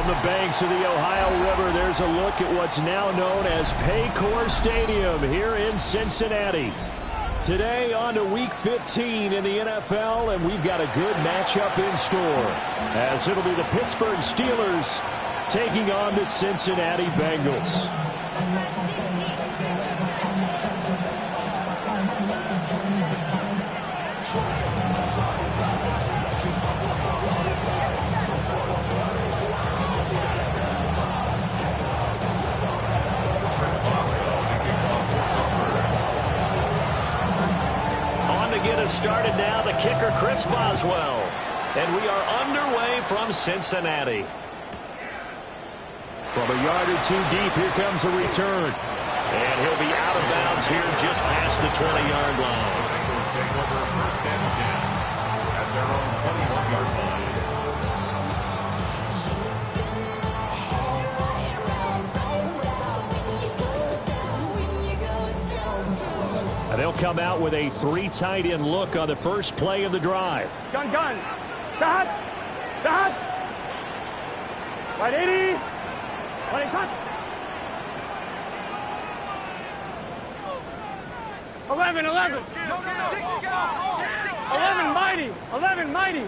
the banks of the Ohio River, there's a look at what's now known as Paycor Stadium here in Cincinnati. Today on to Week 15 in the NFL, and we've got a good matchup in store, as it'll be the Pittsburgh Steelers taking on the Cincinnati Bengals. Get us started now, the kicker Chris Boswell, and we are underway from Cincinnati. From a yard or two deep, here comes a return, and he'll be out of bounds here just past the 20-yard line. Bengals take over first and 10 at their own 21-yard line. They'll come out with a three tight end look on the first play of the drive. Gun. Dot. Right 80. Right cut. 11. 11 mighty.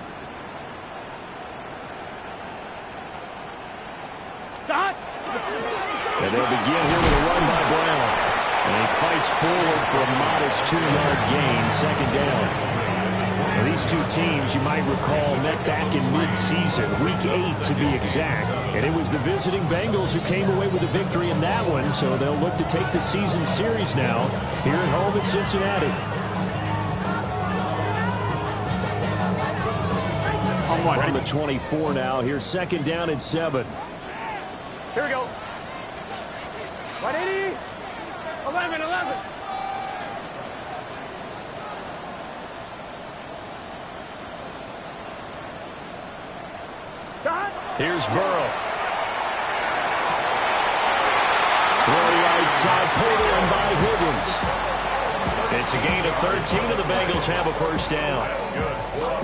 Dot. And they'll begin here with a run by Brown. And he fights forward for a modest 2-yard gain, second down. Now, these two teams, you might recall, met back in mid-season, Week 8 to be exact. And it was the visiting Bengals who came away with a victory in that one, so they'll look to take the season series now here at home in Cincinnati. From the 24 now, here's second down and 7. Here we go. Right 80. 11. Here's Burrow. Throw right side, pulled in by Higgins. It's a gain of 13, and the Bengals have a first down.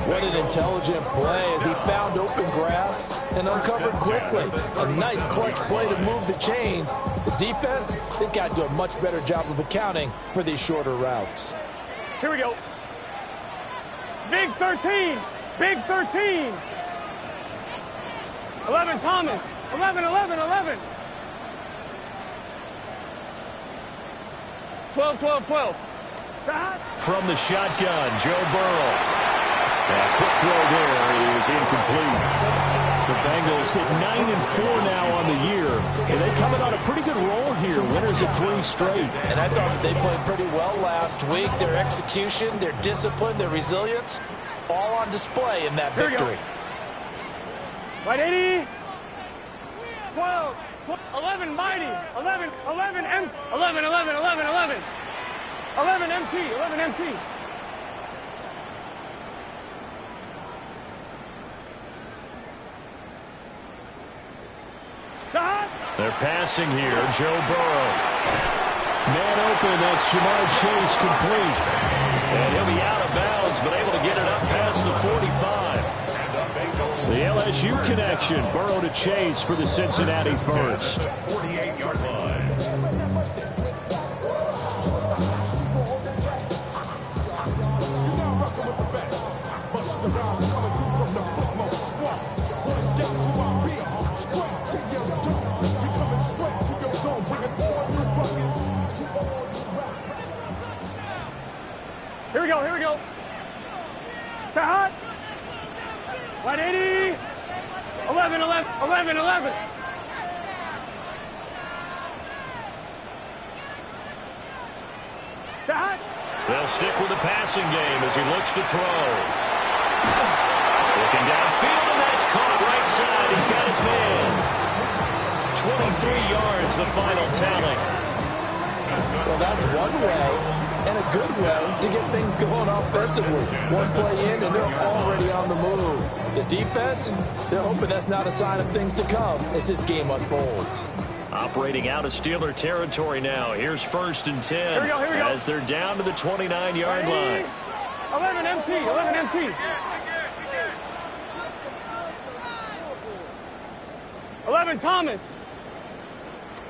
What an intelligent play as he found open grass and uncovered quickly. A nice clutch play to move the chains. The defense, they've got to do a much better job of accounting for these shorter routes. Here we go. Big 13. 11 Thomas. 11. 12. From the shotgun, Joe Burrow. A quick throw there is incomplete. The Bengals hit 9-4 now on the year, and they're coming on a pretty good roll here. Winners of 3 straight. And I thought that they played pretty well last week. Their execution, their discipline, their resilience, all on display in that victory. Right 80. 12. 11 mighty. 11 MT. 11 MT. They're passing here. Joe Burrow. Man open. That's Jamar Chase complete. And he'll be out of bounds, but able to get it up past the 45. The LSU connection. Burrow to Chase for the Cincinnati first. 48-yard line. Here we go. Hot. 180. 11. They'll stick with the passing game as he looks to throw. Looking downfield, and that's caught right side. He's got his man. 23 yards, the final tally. Well, that's one way, and a good way, to get things going offensively. One play in, and they're already on the move. The defense, they're hoping that's not a sign of things to come as this game unfolds. Operating out of Steeler territory now. Here's 1st and 10. Here we go. As they're down to the 29-yard line. 11 MT. 11, Thomas.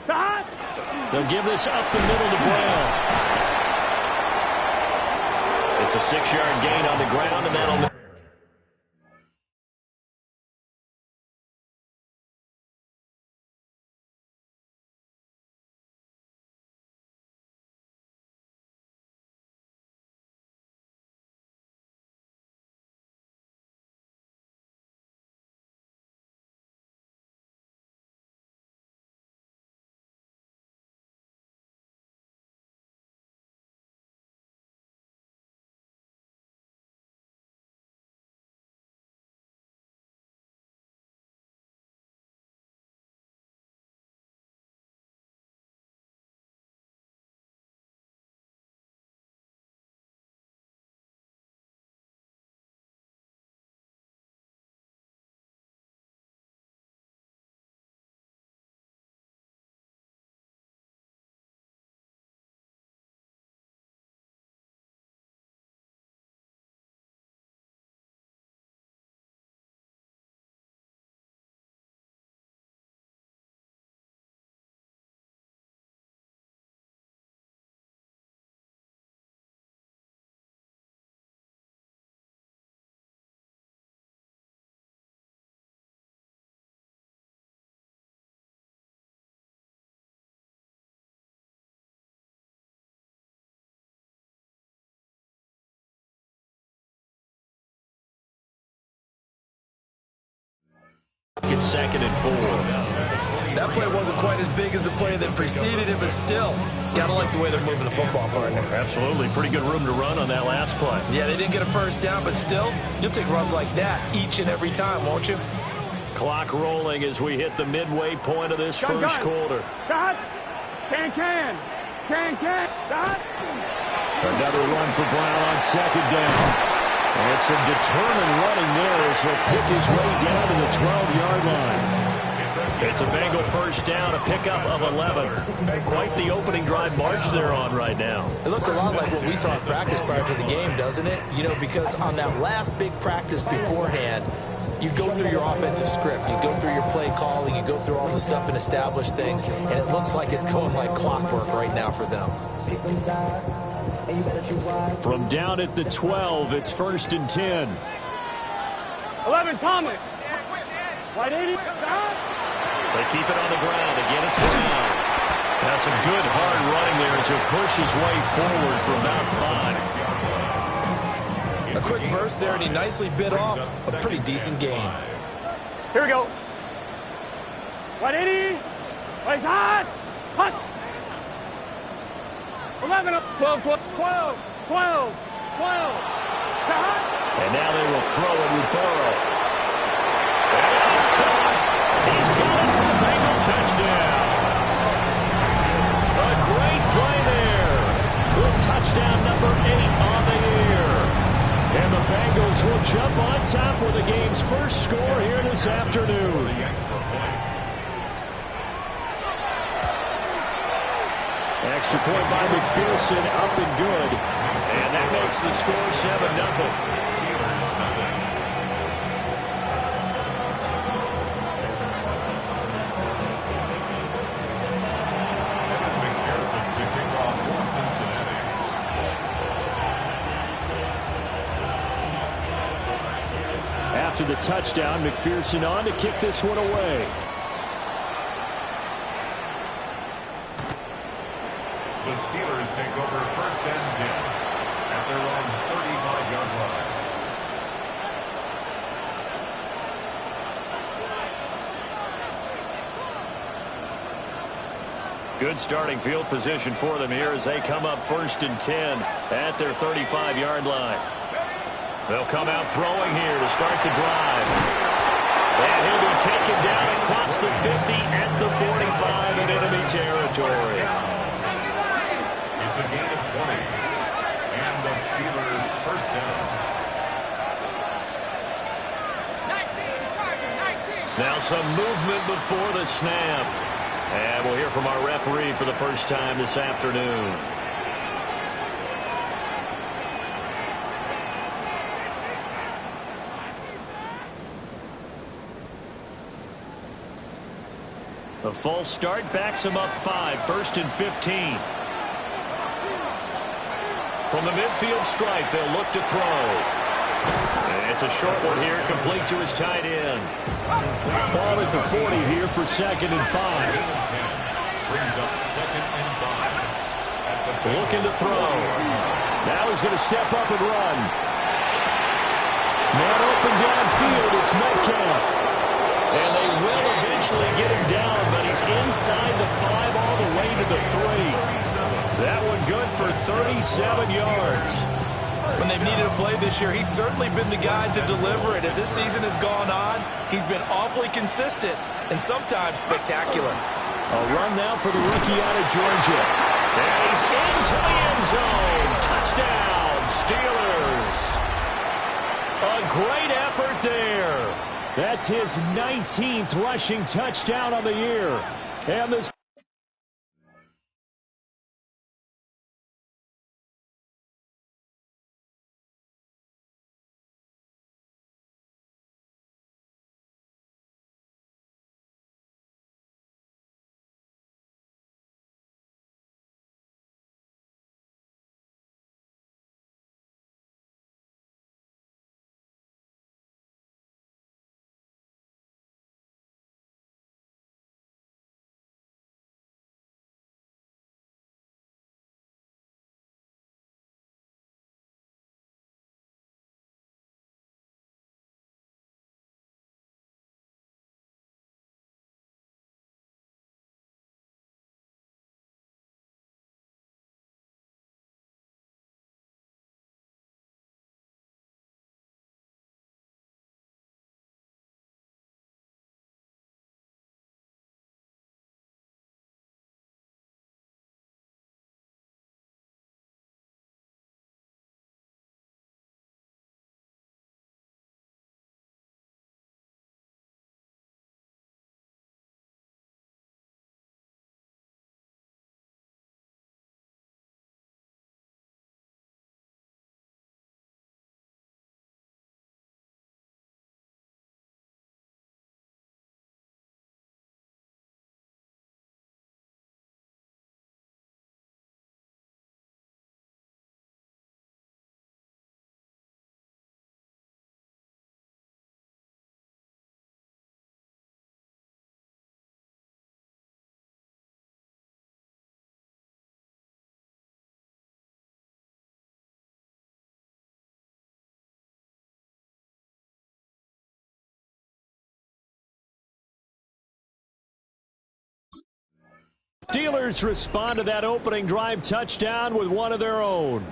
To hot. They'll give this up the middle to Brown. It's a 6-yard gain on the ground, and that'll... It's 2nd and 4. That play wasn't quite as big as the play that preceded it, but still, gotta like the way they're moving the football, partner. Absolutely. Pretty good room to run on that last play. Yeah, they didn't get a first down, but still, you'll take runs like that each and every time, won't you? Clock rolling as we hit the midway point of this first quarter. Dot. Can. Dot. Another run for Brown on 2nd down. And some determined running there as he'll pick his way down to the 12-yard line. It's a Bengal first down, a pickup of 11. Quite the opening drive march they're on right now. It looks a lot like what we saw in practice prior to the game, doesn't it? You know, because on that last big practice beforehand, you go through your offensive script, you go through your play calling, you go through all the stuff and establish things, and it looks like it's going like clockwork right now for them. From down at the 12, it's 1st and 10. 11, Thomas. Wide 80. They keep it on the ground. Again, it's Brown. Now some good hard running there as he'll push his way forward for about 5. A quick burst there, and he nicely bit off a pretty decent gain. Here we go. Wide 80. Plays hot. Hot. 11, 12. And now they will throw it with Burrow. And he's caught. He's got it for a Bengal touchdown. A great play there. With touchdown number 8 on the year. And the Bengals will jump on top with the game's first score here this afternoon. Extra point by McPherson, up and good. And that makes the score 7-0. After the touchdown, McPherson on to kick this one away. The Steelers take over 1st and 10 at their own 35-yard line. Good starting field position for them here as they come up 1st and 10 at their 35-yard line. They'll come out throwing here to start the drive. And he'll be taken down across the 50 at the 45 in enemy territory. It's a gain of 20. And the Steelers first down. 19. Now some movement before the snap. And we'll hear from our referee for the first time this afternoon. A false start backs him up 5, 1st and 15. From the midfield stripe, they'll look to throw. And it's a short one here, complete to his tight end. Ball at the 40 here for 2nd and 5. Brings up 2nd and 5. Looking to throw. Now he's going to step up and run. Man open downfield, it's Metcalf. And they will eventually get him down, but he's inside the 5 all the way to the 3. That one good for 37 yards. When they've needed a play this year, he's certainly been the guy to deliver it. As this season has gone on, he's been awfully consistent and sometimes spectacular. A run now for the rookie out of Georgia. And he's into the end zone. Touchdown, Steelers. A great effort there. That's his 19th rushing touchdown of the year. And this Steelers respond to that opening drive touchdown with one of their own.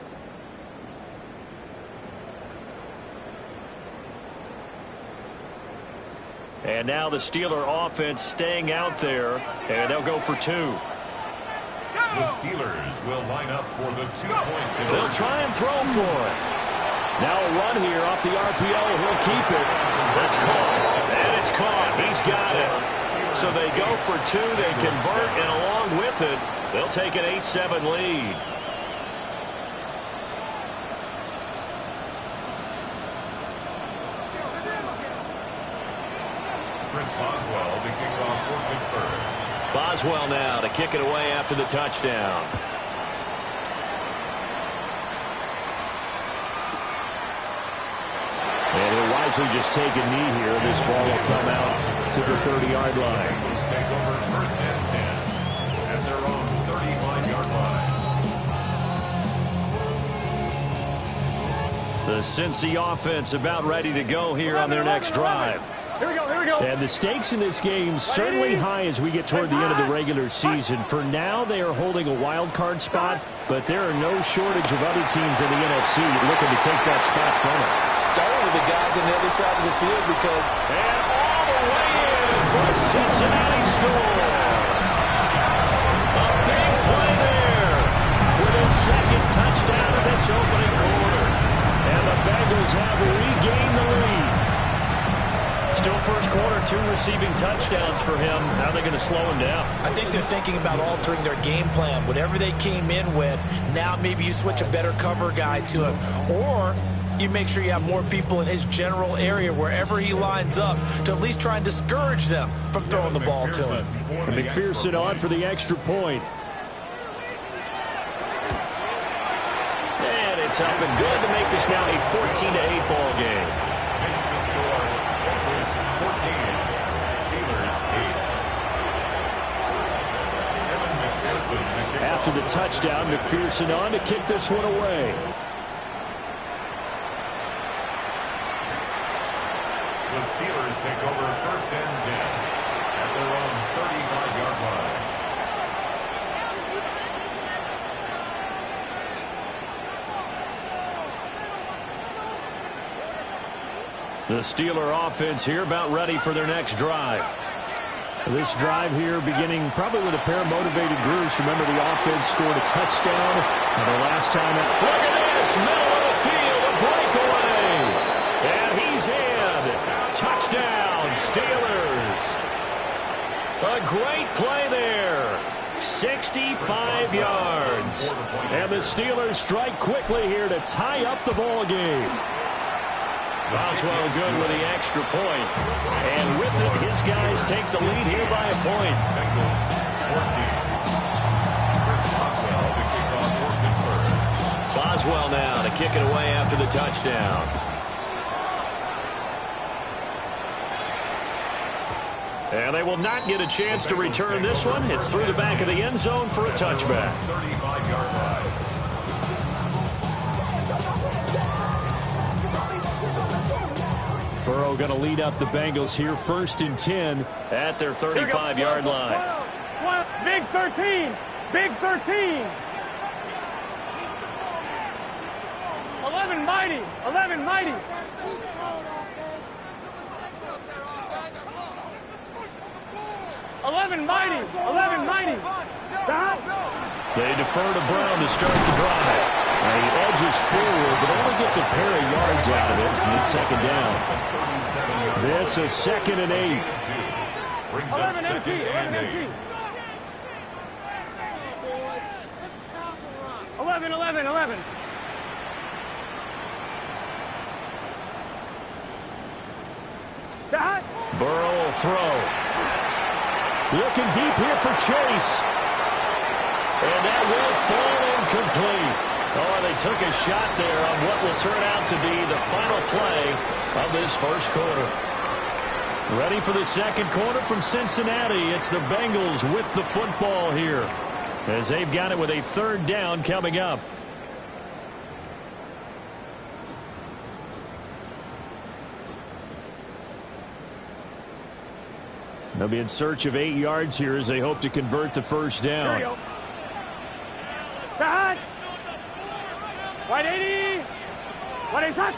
And now the Steeler offense staying out there, and they'll go for 2. The Steelers will line up for the 2-point conversion. They'll try and throw for it. Now a run here off the RPO. He'll keep it. That's caught. And it's caught. He's got it. So they go for 2. They convert, and along with it, they'll take an 8-7 lead. Chris Boswell to kick off for Pittsburgh. Boswell now to kick it away after the touchdown. And he'll wisely just take a knee here. This ball will come out to the 30-yard line. Bengals take over 1st and 10 at their own 35-yard line. The Cincy offense about ready to go here on their next drive. Here we go, here we go. And the stakes in this game certainly high as we get toward the end of the regular season. For now, they are holding a wild card spot, but there are no shortage of other teams in the NFC looking to take that spot from them. Starting with the guys on the other side of the field because... And all the way in for a Cincinnati score. A big play there with his 2nd touchdown of this opening quarter. And the Bengals have regained the lead. Still first quarter, 2 receiving touchdowns for him. How are they going to slow him down? I think they're thinking about altering their game plan. Whatever they came in with, now maybe you switch a better cover guy to him. Or you make sure you have more people in his general area wherever he lines up to at least try and discourage them from throwing the ball to him. And McPherson on for the extra point. And it's up and good to make this now a 14-8 ball game. Makes the score. It was 14. Steelers 8. After the touchdown, McPherson on to kick this one away. The Steelers take over first and 10 at their own 35-yard line. The Steeler offense here about ready for their next drive. This drive here beginning probably with a pair of motivated groups. Remember, the offense scored a touchdown. And the last time out. Look at this. Middle of the field. A breakaway. And he's in. Touchdown, Steelers. A great play there. 65 yards. And the Steelers strike quickly here to tie up the ball game. Boswell good with the extra point. And with it, his guys take the lead here by a point. Bengals 14. Chris Boswell, the kickoff for Pittsburgh. Boswell now to kick it away after the touchdown. And they will not get a chance to return this one. It's through the back of the end zone for a touchback. 35-yard line. Burrow going to lead up the Bengals here, first and 10. At their 35-yard line. Big 13. Big 13. 11 mighty. 11 mighty. 11 mighty. 11 mighty. Stop. They defer to Brown to start the drive. He edges forward, but only gets a pair of yards out of it. And it's second down. This is second and 8. Brings up second and 8. 11, 11, 11. Stop. Burrow will throw. Looking deep here for Chase. And that will fall incomplete. Oh, they took a shot there on what will turn out to be the final play of this first quarter. Ready for the second quarter from Cincinnati. It's the Bengals with the football here, as they've got it with a third down coming up. They'll be in search of 8 yards here as they hope to convert the first down. Here we go. Stop. White 80. White 80 shot.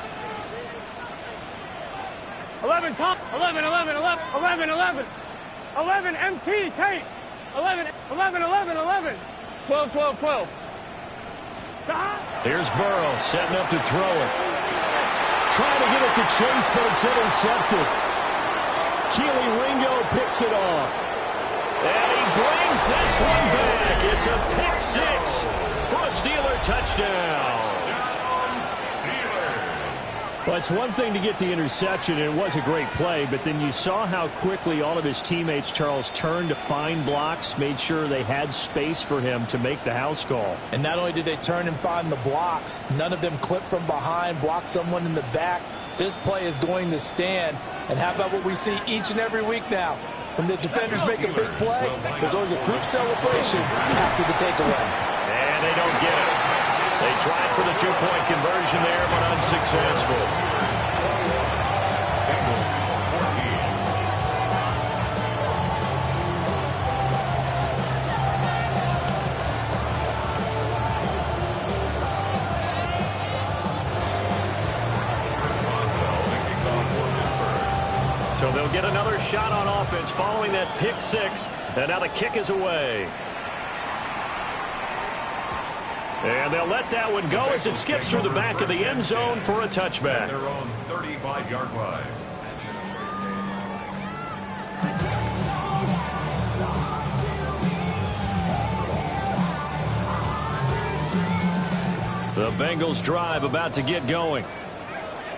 11 top. 11, 11, 11, 11, 11. 11 MT tape. 11, 11, 11, 11. 12, 12, 12. Stop. Here's Burrow setting up to throw it. Trying to get it to Chase, but it's intercepted. Keely Ringo picks it off. And he brings this one back. It's a pick six for a Steeler touchdown. Well, it's one thing to get the interception, and it was a great play, but then you saw how quickly all of his teammates, Charles, turned to find blocks, made sure they had space for him to make the house call. And not only did they turn and find the blocks, none of them clipped from behind, blocked someone in the back. This play is going to stand. And how about what we see each and every week now? When the defenders make a big play, there's always a group celebration after the takeaway. And they don't get it. They tried for the two-point conversion there, but unsuccessful. Bengals 14. Chris Boswell, the kickoff for Pittsburgh. So they'll get another shot on offense following that pick six, and now the kick is away. And they'll let that one go as it skips through the back of the end zone for a touchback. Their own 35-yard line. The Bengals drive about to get going.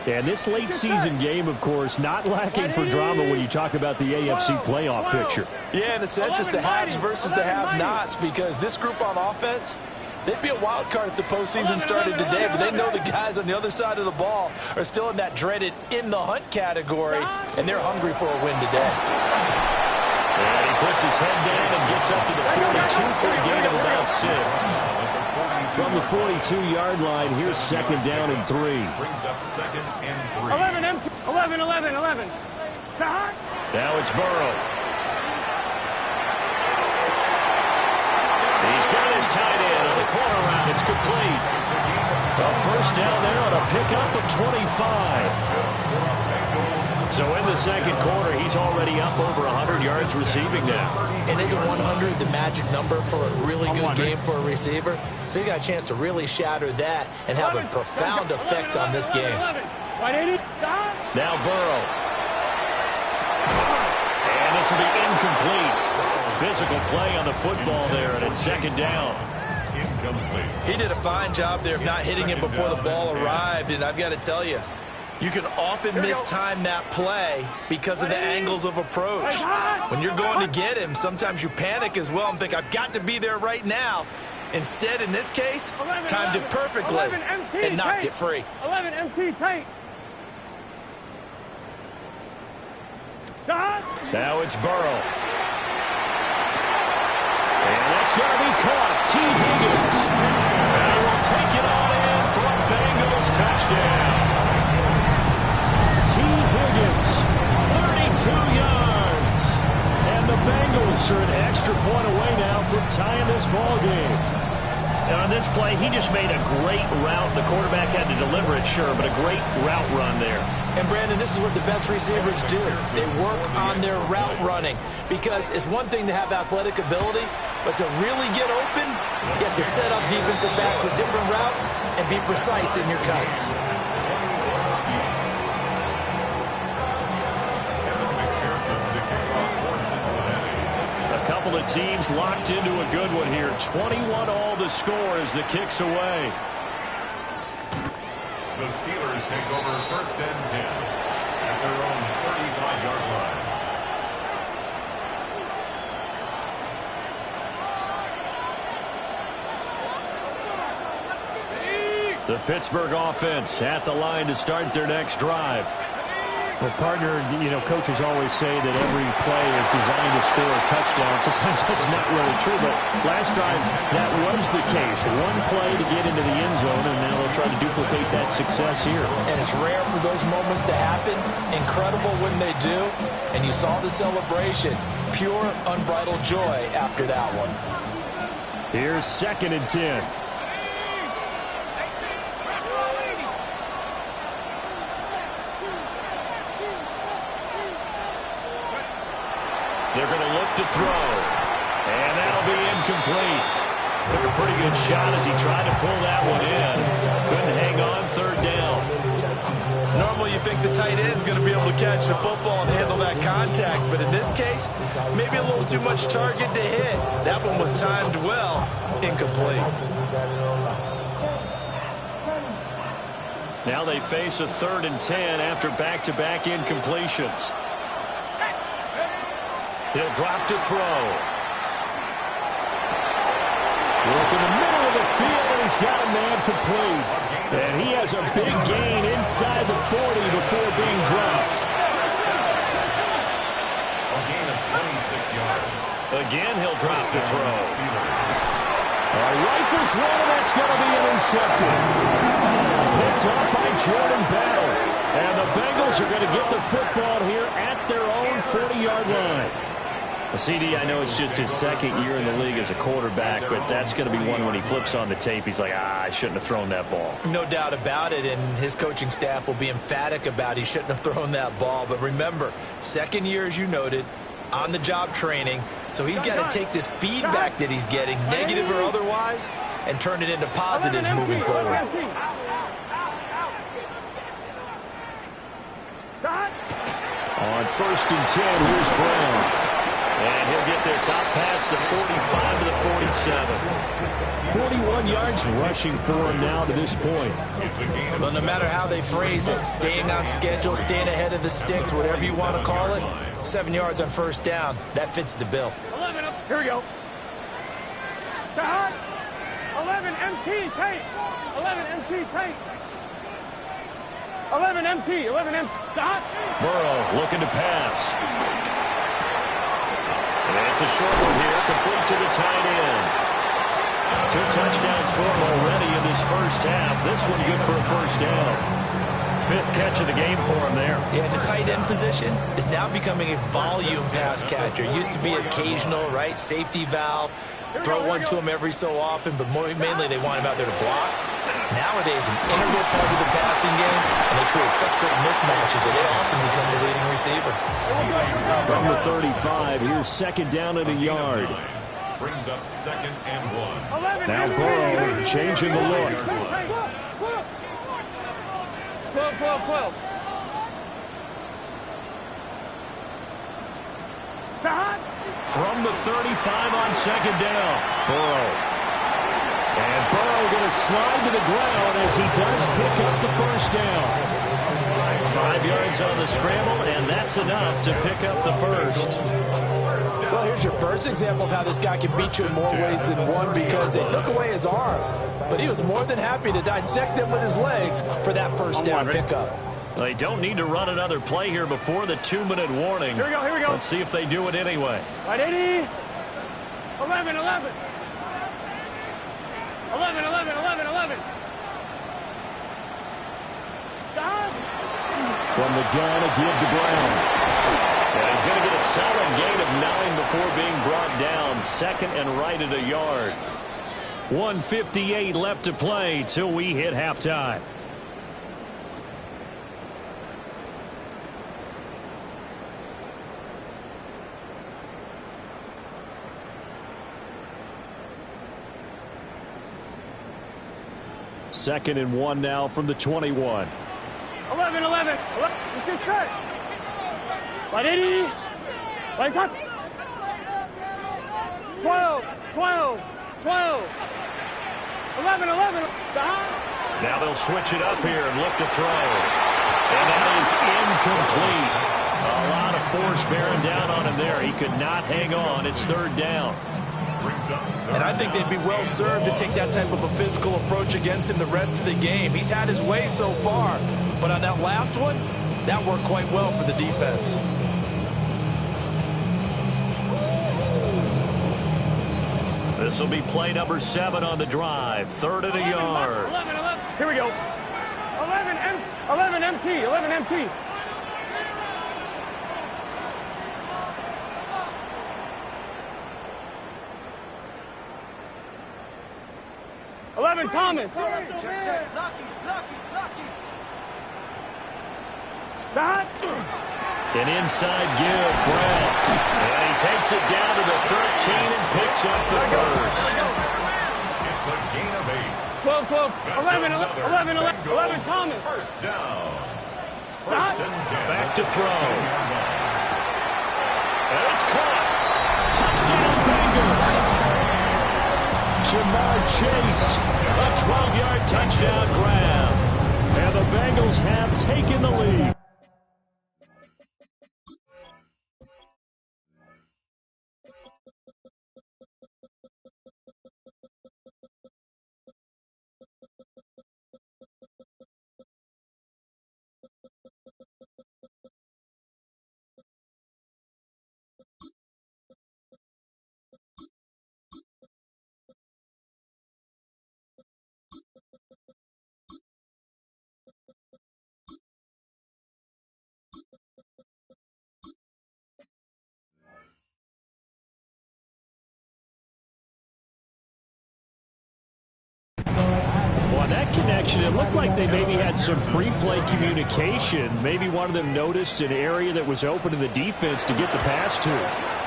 And this late season game, of course, not lacking for drama when you talk about the AFC playoff picture. Yeah, in a sense, it's the haves versus the have-nots, because this group on offense, they'd be a wild card if the postseason started today, but they know the guys on the other side of the ball are still in that dreaded in-the-hunt category, and they're hungry for a win today. And he puts his head down and gets up to the 42 for a gain of about 6. From the 42-yard line, here's second down and 3. Brings up second and 3. 11. Now it's Burrow. He's got his tight end on the corner route. It's complete. A first down there on a pickup of 25. So in the second quarter, he's already up over 100 yards receiving now. And isn't 100 the magic number for a really good game for a receiver? So he got a chance to really shatter that and have a profound effect on this game. Now Burrow. And this will be incomplete. Physical play on the football there, and it's second down. Incomplete. He did a fine job there of not hitting him before the ball arrived, and I've got to tell you, you can often mistime that play because of the angles of approach. When you're going to get him, sometimes you panic as well and think, I've got to be there right now. Instead, in this case, timed it perfectly and knocked it free. 11 MT tight. Now it's Burrow. And that's going to be caught. T. Higgins. And he will take it on in for a Bengals touchdown. T. Higgins, 32 yards. And the Bengals are an extra point away now from tying this ball game. And on this play, he just made a great route. The quarterback had to deliver it, sure, but a great route run there. And, Brandon, this is what the best receivers do. They work on their route running, because it's one thing to have athletic ability, but to really get open, you have to set up defensive backs with different routes and be precise in your cuts. A couple of teams locked into a good one here. 21 all the score as the kick's away. The Steelers take over first and 10 at their own 35-yard line. The Pittsburgh offense at the line to start their next drive. Well, partner, you know, coaches always say that every play is designed to score a touchdown. Sometimes that's not really true, but last drive, that was the case. One play to get into the end zone, and now they'll try to duplicate that success here. And it's rare for those moments to happen. Incredible when they do. And you saw the celebration. Pure, unbridled joy after that one. Here's second and 10. They're going to look to throw. And that'll be incomplete. Took a pretty good shot as he tried to pull that one in. Couldn't hang on, third down. Normally you think the tight end's going to be able to catch the football and handle that contact, but in this case, maybe a little too much target to hit. That one was timed well, incomplete. Now they face a 3rd and 10 after back-to-back incompletions. He'll drop to throw. Look in the middle of the field, and he's got a man complete. And he has a big gain inside the 40 before being dropped. A gain of 26 yards. Again, he'll drop to throw. Rifles one, and that's going to be intercepted. Picked up by Jordan Battle. And the Bengals are going to get the football here at their own 40-yard line. CD, I know it's just his second year in the league as a quarterback, but that's going to be one when he flips on the tape. He's like, I shouldn't have thrown that ball. No doubt about it, and his coaching staff will be emphatic about he shouldn't have thrown that ball. But remember, second year, as you noted, on-the-job training, so he's got to take this feedback that he's getting, negative or otherwise, and turn it into positives moving forward. On first and 10, here's Brown. And he'll get this out past the 45 to the 47. 41 yards rushing for him now to this point. Well, no matter how they phrase it, staying on schedule, staying ahead of the sticks, whatever you want to call it, 7 yards on first down, that fits the bill. 11 up. Here we go. Stop. 11 MT, Tate. 11 MT, Tate. 11 MT, 11 MT. Stop. Burrow looking to pass. And it's a short one here, complete to the tight end. 2 touchdowns for him already in this first half. This one good for a first down. 5th catch of the game for him there. Yeah, the tight end position is now becoming a volume pass catcher. It used to be occasional, right? Safety valve. Throw one to him every so often, but mainly they want him out there to block. Nowadays, an integral part of the passing game, and they create such great mismatches that they often become the leading receiver. From the 35, here's 2nd down and a yard. Brings up 2nd and 1. Now Burrow changing the look. 12. From the 35 on 2nd down. Burrow. And Burrow going to slide to the ground as he does pick up the first down. 5 yards on the scramble, and that's enough to pick up the first. Well, here's your first example of how this guy can beat you in more ways than one, because they took away his arm, but he was more than happy to dissect them with his legs for that first down pickup. They don't need to run another play here before the 2-minute warning. Here we go. Let's see if they do it anyway. Right, 80. 11. 11. Stop. From the gun, a give to Brown. Yeah, he's going to get a solid gain of 9 before being brought down. 2nd and right at a yard. 1:58 left to play till we hit halftime. Second and 1 now from the 21. 11. It's just straight. Right, 80. Right, up. 12. 11. Stop. Now they'll switch it up here and look to throw. And that is incomplete. A lot of force bearing down on him there. He could not hang on. It's 3rd down. And I think they'd be well served to take that type of a physical approach against him the rest of the game. He's had his way so far, but on that last one, that worked quite well for the defense. This will be play number 7 on the drive. 3rd and a yard. 11. Here we go. 11 MT. 11 Thomas. Stop. An inside give, Brown. And he takes it down to the 13 and picks up the first. It's a gain of 8. 12. 11 Thomas. First down. Stop. First and 10. Back to throw. And it's caught. Touchdown, Bengals. Jamar Chase. A 12-yard touchdown grab. And the Bengals have taken the lead. On that connection, it looked like they maybe had some pre-play communication. Maybe one of them noticed an area that was open in the defense to get the pass to.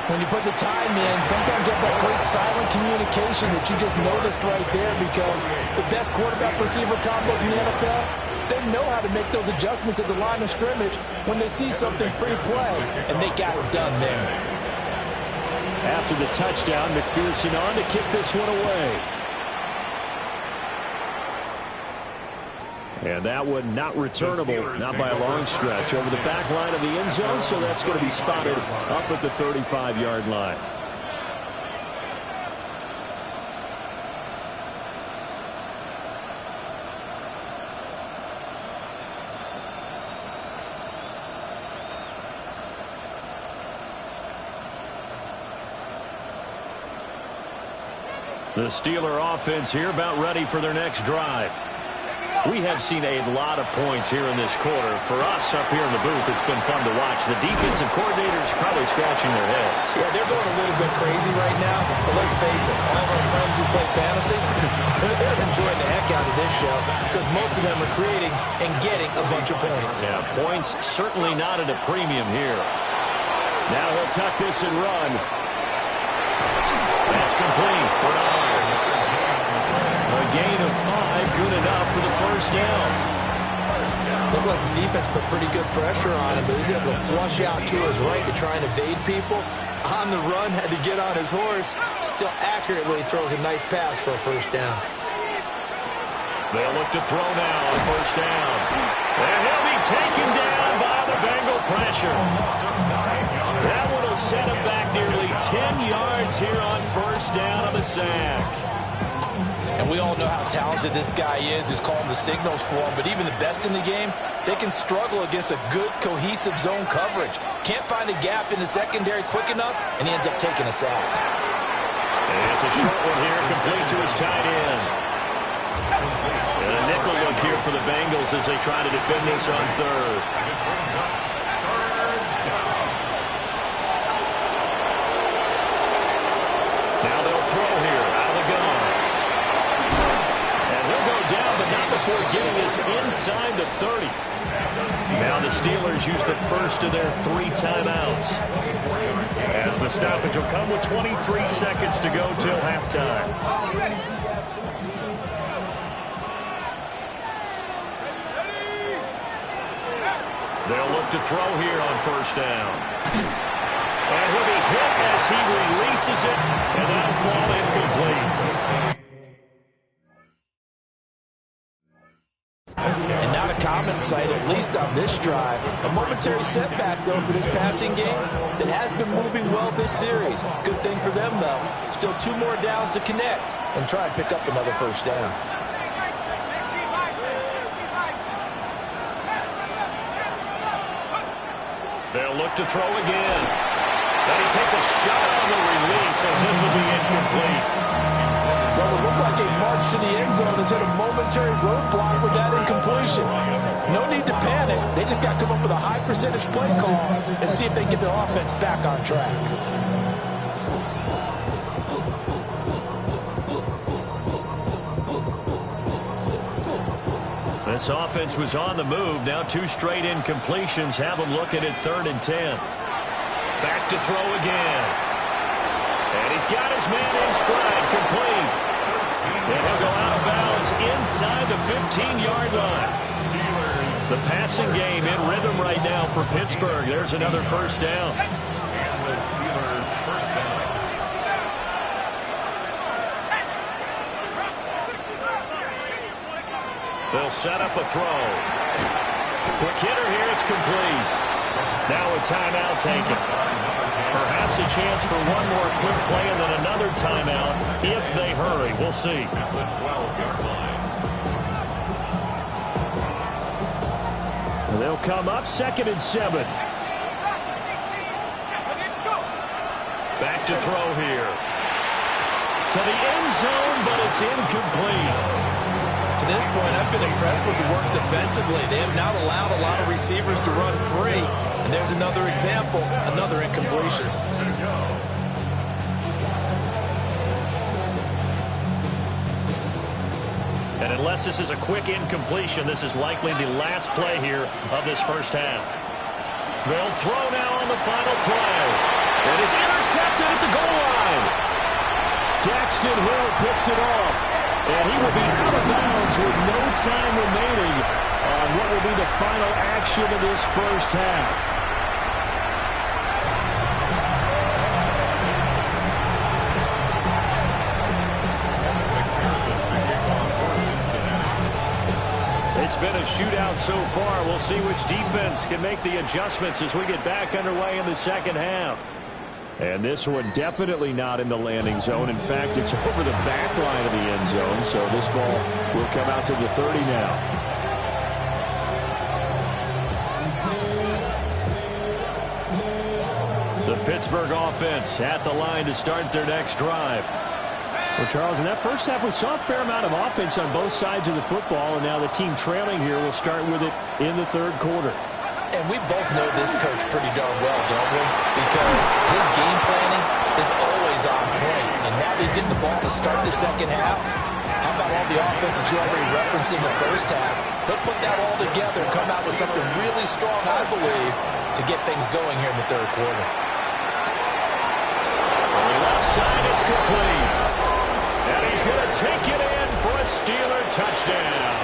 When you put the time in, sometimes you have that great silent communication that you just noticed right there, because the best quarterback-receiver combos in the NFL, they know how to make those adjustments at the line of scrimmage when they see something pre-play, and they got it done there. After the touchdown, McPherson on to kick this one away. And that one not returnable, not by a long stretch, over the back line of the end zone, so that's going to be spotted up at the 35-yard line. The Steeler offense here about ready for their next drive. We have seen a lot of points here in this quarter. For us up here in the booth, it's been fun to watch. The defensive coordinators probably scratching their heads. Yeah, they're going a little bit crazy right now. But let's face it, all of our friends who play fantasy, they're enjoying the heck out of this show because most of them are creating and getting a bunch of points. Yeah, points certainly not at a premium here. Now he'll tuck this and run. That's complete. Bernard. A gain of 5, good enough for the first down. Looked like the defense put pretty good pressure on him, but he's able to flush out to his right to try and evade people. On the run, had to get on his horse. Still accurately throws a nice pass for a first down. They'll look to throw now on first down. And he'll be taken down by the Bengal pressure. That one will set him back nearly 10 yards here on first down on the sack. And we all know how talented this guy is who's calling the signals for him. But even the best in the game, they can struggle against a good, cohesive zone coverage. Can't find a gap in the secondary quick enough, and he ends up taking a sack. And it's a short one here, complete to his tight end. And a nickel look here for the Bengals as they try to defend this on third. Now they'll throw here out of the gun. And he'll go down, but not before getting us inside the 30. Now the Steelers use the first of their 3 timeouts. As the stoppage will come with 23 seconds to go till halftime. They'll look to throw here on first down. And he'll be hit as he releases it, and that'll fall incomplete. And not a common sight, at least on this drive. A momentary setback, though, for this passing game that has been moving well this series. Good thing for them, though. Still 2 more downs to connect and try and pick up another first down. They'll look to throw again. Then he takes a shot on the release as this will be incomplete. Well, it looked like a march to the end zone has hit a momentary roadblock with that incompletion. No need to panic. They just got to come up with a high percentage play call and see if they can get their offense back on track. This offense was on the move. Now 2 straight incompletions have them looking at 3rd and 10. Back to throw again. And he's got his man in stride, complete. And he'll go out of bounds inside the 15-yard line. The passing game in rhythm right now for Pittsburgh. There's another first down. And the Steelers first down. They'll set up a throw. Quick hitter here, it's complete. Now a timeout taken. Perhaps a chance for one more quick play and then another timeout if they hurry. We'll see. At the 12-yard line. They'll come up 2nd and 7. Back to throw here. To the end zone, but it's incomplete. To this point, I've been impressed with the work defensively. They have not allowed a lot of receivers to run free. And there's another example, another incompletion. And unless this is a quick incompletion, this is likely the last play here of this first half. They'll throw now on the final play. And it's intercepted at the goal line. Daxton Hill picks it off. And he will be out of bounds with no time remaining on what will be the final action of this first half. It's been a shootout so far. We'll see which defense can make the adjustments as we get back underway in the second half. And this one definitely not in the landing zone. In fact, it's over the back line of the end zone. So this ball will come out to the 30 now. The Pittsburgh offense at the line to start their next drive. Well, Charles, in that first half, we saw a fair amount of offense on both sides of the football, and now the team trailing here will start with it in the third quarter. And we both know this coach pretty darn well, don't we? Because his game planning is always on point. And now that he's getting the ball to start the second half, how about all the offense that you already referenced in the first half? He'll put that all together and come out with something really strong, I believe, to get things going here in the third quarter. From the left side, it's complete. And he's going to take it in for a Steeler touchdown.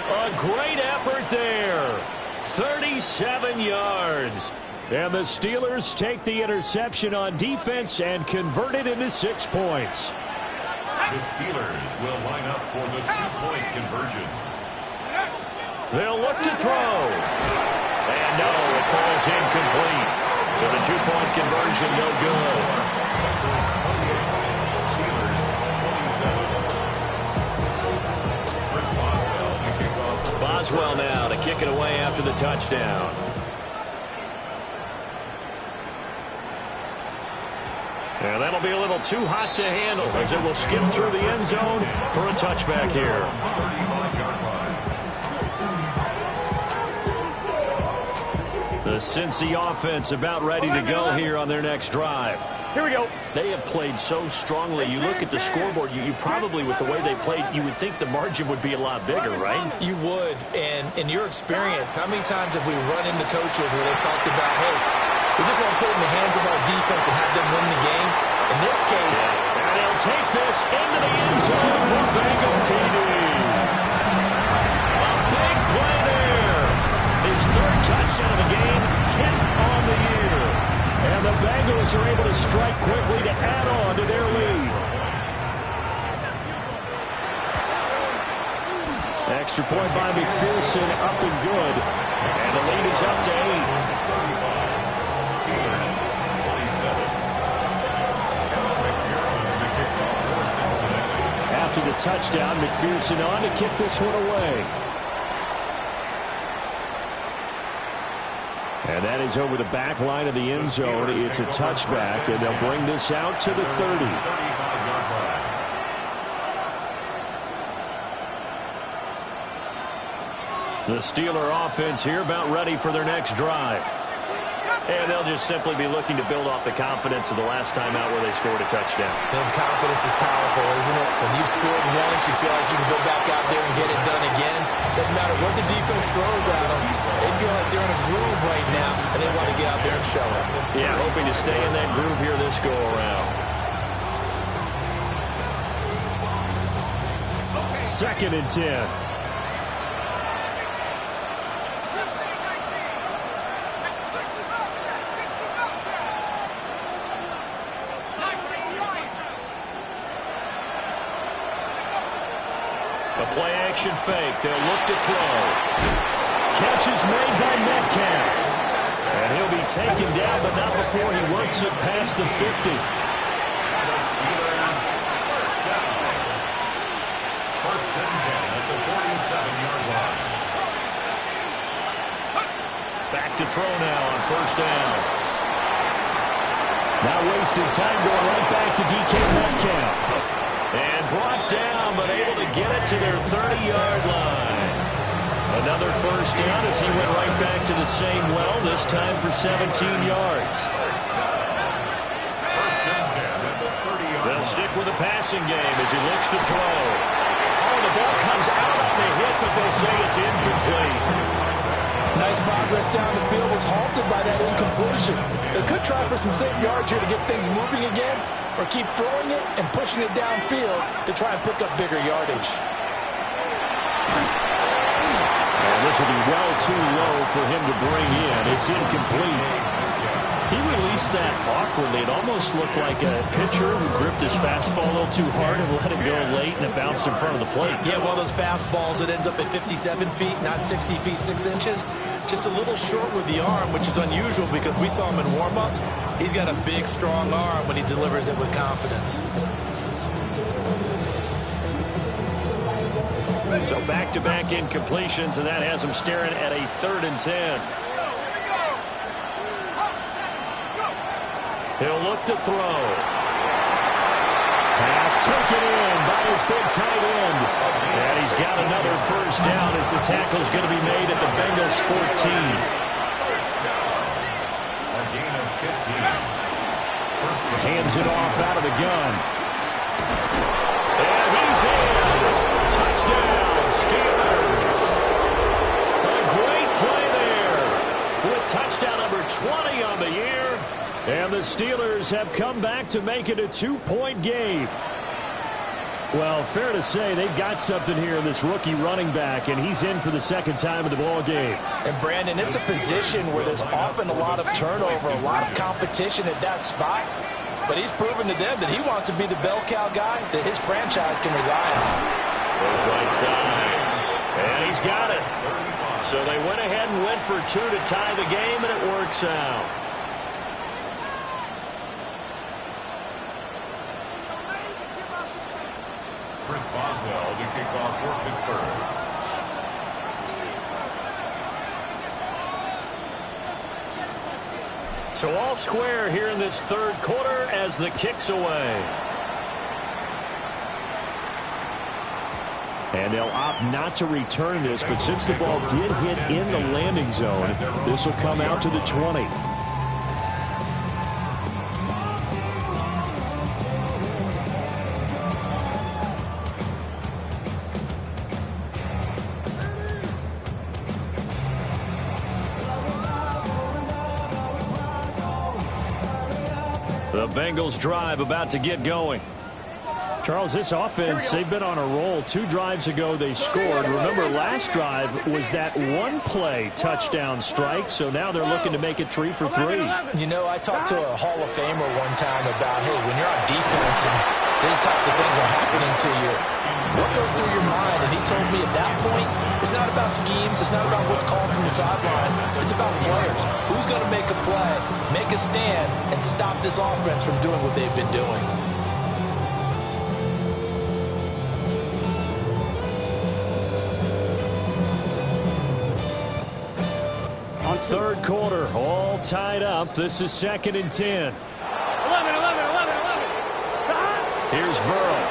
A great effort there. 37 yards. And the Steelers take the interception on defense and convert it into 6 points. The Steelers will line up for the two-point conversion. They'll look to throw. And no, it falls incomplete. So the two-point conversion no good. Boswell now to kick it away after the touchdown. And that'll be a little too hot to handle as it will skip through the end zone for a touchback here. The Cincy offense about ready to go here on their next drive. Here we go. They have played so strongly. You look at the scoreboard, you probably, with the way they played, you would think the margin would be a lot bigger, right? You would. And in your experience, how many times have we run into coaches where they've talked about, hey, we just want to put it in the hands of our defense and have them win the game? In this case, and they'll take this into the end zone for Bengal TD. A big play there. His third touchdown of the game, 10th on the year. And the Bengals are able to strike quickly to add on to their lead. Extra point by McPherson, up and good. And the lead is up to 8. Steelers, 47. After the touchdown, McPherson on to kick this one away. And that is over the back line of the end zone. It's a touchback, and they'll bring this out to the 30. The Steeler offense here about ready for their next drive. And they'll just simply be looking to build off the confidence of the last time out where they scored a touchdown. And confidence is powerful, isn't it? When you've scored once, you feel like you can go back out there and get it done again. Doesn't matter what the defense throws at them. They feel like they're in a groove right now, and they want to get out there and show it. Yeah, hoping to stay in that groove here this go-around. 2nd and 10. Play-action fake. They'll look to throw. Catch is made by Metcalf. And he'll be taken down, but not before he works it past the 50. The Steelers, first down. First and 10 at the 47-yard line. Back to throw now on first down. Not wasting time, going right back to DK Metcalf. And brought down, but able to get it to their 30-yard line. Another first down as he went right back to the same well, this time for 17 yards. First and 10 at the 30-yard line. They'll stick with the passing game as he looks to throw. Oh, the ball comes out on the hit, but they'll say it's incomplete. Nice progress down the field was halted by that incompletion. They could try for some safe yards here to get things moving again, or keep throwing it and pushing it downfield to try and pick up bigger yardage. And this will be well too low for him to bring in. It's incomplete. He released that awkwardly. It almost looked like a pitcher who gripped his fastball a little too hard and let it go late, and it bounced in front of the plate. Yeah, one of those fastballs that ends up at 57 feet, not 60 feet, 6 inches. Just a little short with the arm, which is unusual because we saw him in warm-ups. He's got a big, strong arm when he delivers it with confidence. So back-to-back incompletions, and that has him staring at a 3rd and 10. He'll look to throw. Pass taken in by his big tight end. And he's got another first down as the tackle's going to be made at the Bengals' 14. A gain of 15. Hands it off out of the gun. And he's in. Touchdown, Steelers. A great play there with touchdown number 20 on the year. And the Steelers have come back to make it a 2-point game. Well, fair to say they've got something here in this rookie running back, and he's in for the 2nd time of the ball game. And, Brandon, it's a position where there's often a lot of turnover, a lot of competition at that spot. But he's proven to them that he wants to be the bell cow guy that his franchise can rely on. Goes right side. And he's got it. So they went ahead and went for 2 to tie the game, and it works out. Chris Boswell to kick off for Pittsburgh. So all square here in this 3rd quarter as the kick's away. And they'll opt not to return this, but since the ball did hit in the landing zone, this will come out to the 20. The Bengals drive about to get going. Charles, this offense, they've been on a roll. 2 drives ago, they scored. Remember, last drive was that one-play touchdown strike, so now they're looking to make it 3 for 3. You know, I talked to a Hall of Famer one time about, hey, when you're on defense and these types of things are happening to you, what goes through your mind? And he told me at that point, it's not about schemes, it's not about what's called from the sideline, it's about players. Who's going to make a play, make a stand, and stop this offense from doing what they've been doing? On 3rd quarter, all tied up. This is 2nd and 10. 11, 11, 11, 11. Here's Burrow.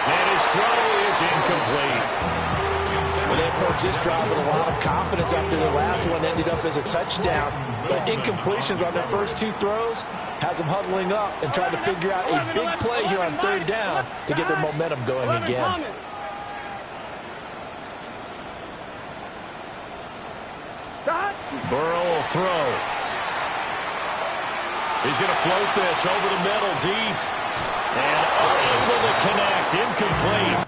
And his throw is incomplete. Well, they approached this drive with a lot of confidence after the last one ended up as a touchdown. But incompletions on their first 2 throws has them huddling up and trying to figure out a big play here on 3rd down to get their momentum going again. Burrow will throw. He's going to float this over the middle deep. And unable to connect. Incomplete.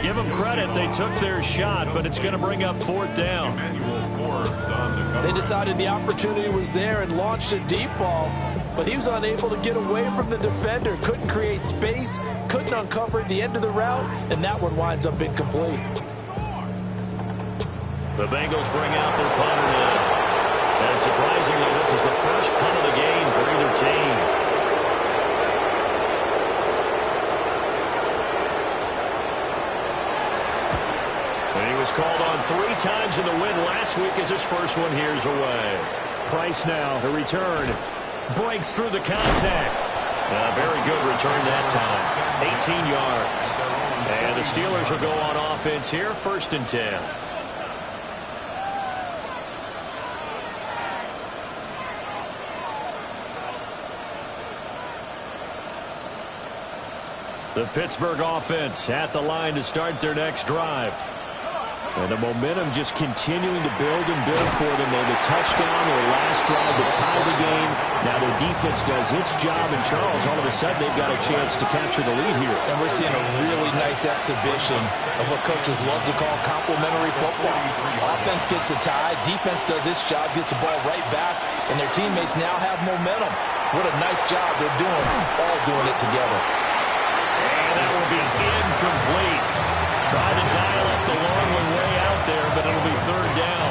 Give them credit. They took their shot, but it's going to bring up 4th down. They decided the opportunity was there and launched a deep ball, but he was unable to get away from the defender, couldn't create space, couldn't uncover the end of the route, and that one winds up incomplete. The Bengals bring out their punter now. And surprisingly, this is the first punt of the game for either team. And he was called on 3 times in the win last week as his first one here's away. Price now, the return. Breaks through the contact. A very good return that time. 18 yards. And the Steelers will go on offense here, 1st and 10. The Pittsburgh offense at the line to start their next drive. And the momentum just continuing to build and build for them. They had a touchdown their last drive to tie the game. Now their defense does its job, and Charles, all of a sudden, they've got a chance to capture the lead here. And we're seeing a really nice exhibition of what coaches love to call complementary football. Offense gets a tie, defense does its job, gets the ball right back, and their teammates now have momentum. What a nice job they're doing, all doing it together. And that will be incomplete. Trying to dial up the long one way out there, but it'll be 3rd down.